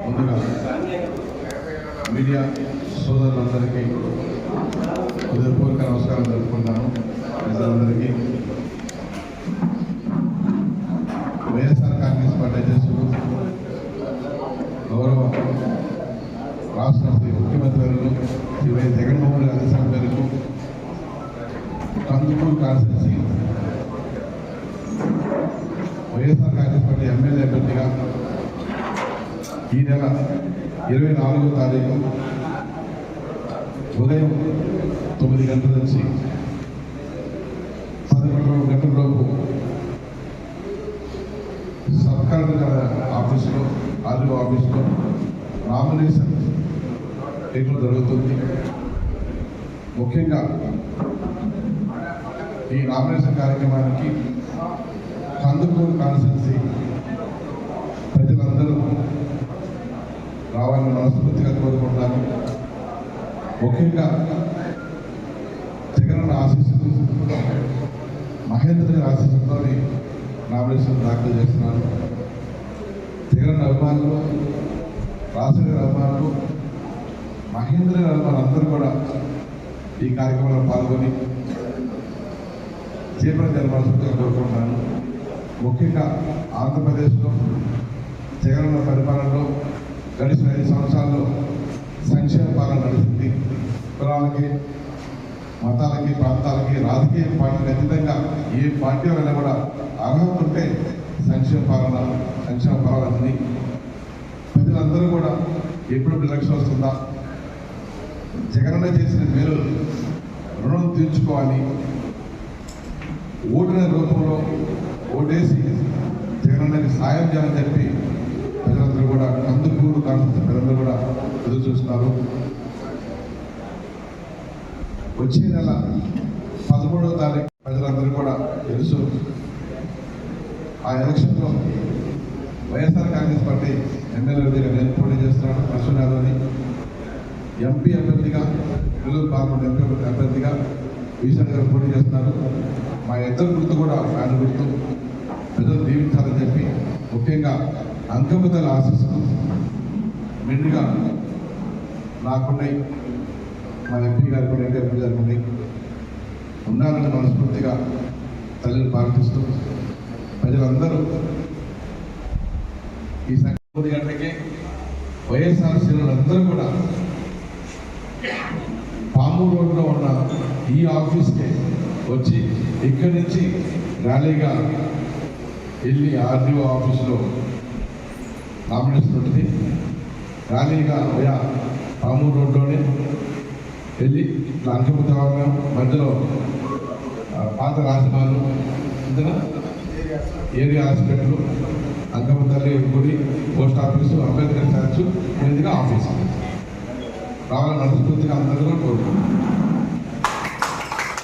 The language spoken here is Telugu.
ముందుగా మీడియా సోదరులందరికీ హృదయపూర్వక నమస్కారం జరుపుకుంటాను. ప్రజలందరికీ వైఎస్ఆర్ కాంగ్రెస్ పార్టీ అధ్యక్షుడు గౌరవ రాష్ట్ర ముఖ్యమంత్రి వర్యులు శ్రీ వై జగన్మోహన్ రెడ్డి ఆదేశాల మేరకు Kandukur constituency YSR Congress party MLA అభ్యర్థిగా ఈ నెల 24వ తారీఖు ఉదయం 9 గంటల నుంచి 11 గంటల లోపు సబ్ కలెక్టర్ ఆఫీసులో ఆర్డీఓ ఆఫీసులో నామినేషన్ వేయడం జరుగుతుంది. ముఖ్యంగా ఈ నామినేషన్ కార్యక్రమానికి కందుకూరు కాన్స్టిట్యున్సీ ప్రజలందరూ రావాలని మనస్ఫూర్తిగా కోరుకుంటున్నాను. ముఖ్యంగా జగన్ ఆశీస్సులు మహేంద్ర గారి ఆశీస్సులతో నామినేషన్ దాఖలు చేస్తున్నాను. జగన్ అభిమానులు, రాష్ట్ర గారి అభిమానులు, మహేంద్ర గారి అభిమానులు అందరూ కూడా ఈ కార్యక్రమంలో పాల్గొని చేపట్టాలని మనస్ఫూర్తిగా కోరుకుంటున్నాను. ముఖ్యంగా ఆంధ్రప్రదేశ్లో జగన్ పరిపాలనలో గడిచిన 5 సంవత్సరాల్లో సంక్షేమ పాలన నడుస్తుంది. కులాలకి, మతాలకి, ప్రాంతాలకి, రాజకీయ పార్టీలకు అతీతంగా ఏ పార్టీ వల్ల కూడా అర్హత ఉంటే సంక్షేమ పాలన ఉంది. ప్రజలందరూ కూడా ఎప్పుడు ఎలక్షన్ వస్తుందా, జగనన్న చేసిన మేలు రుణం తీర్చుకోవాలి, ఓటుల రూపంలో ఓటేసి జగనన్నకి సాయం చేయాలని చెప్పి ప్రజలందరూ కూడా కందుకూరు కాన్స్టిట్యున్సీ ప్రజలందరూ కూడా ఎదురు చూస్తున్నారు. వచ్చే నెల 13వ తారీఖు ప్రజలందరూ కూడా తెలుసు. ఆ ఎలక్షన్లో వైఎస్ఆర్ కాంగ్రెస్ పార్టీ ఎమ్మెల్యే అభ్యర్థిగా నేను పోటీ చేస్తున్నాను. అశ్విన్ యాదవ్ని ఎంపీ అభ్యర్థిగా, నెల్లూరు పార్లమెంట్ ఎంపీ అభ్యర్థిగా ఈశ్వర్ గారు పోటీ చేస్తున్నారు. మా ఇద్దరు గుర్తు కూడా ఫ్యాన్ గుర్తు. ప్రజలు దీవించాలని చెప్పి ముఖ్యంగా అంకమతల ఆశీస్సులు మెండుగా నాకున్నాయి, మా ఎంపీ గారికి కూడా, ఎంపీ గారికి ఉన్నాయి. ఉండాలని మనస్ఫూర్తిగా తల్లిని ప్రార్థిస్తూ ప్రజలందరూ ఈ 9 గంటలకే వైఎస్ఆర్ శ్రేణులందరూ కూడా పామూరు రోడ్లో ఉన్న ఈ ఆఫీస్కే వచ్చి ఇక్కడి నుంచి ర్యాలీగా వెళ్ళి ఆర్డీఓ ఆఫీసులో నామినేషన్ ఉంటుంది. ర్యాలీగా పామూరు రోడ్లోనే వెళ్ళి అంకమత మధ్యలో పాత రాజమాలు, ఏరియా హాస్పిటల్, అంకమతల్లి గుడి, పోస్ట్ ఆఫీసు, అంబేద్కర్ చర్చ్, మీదుగా ఆఫీసు రావాలని మనస్ఫూర్తిగా అందరూ కోరుకుంటున్నాను.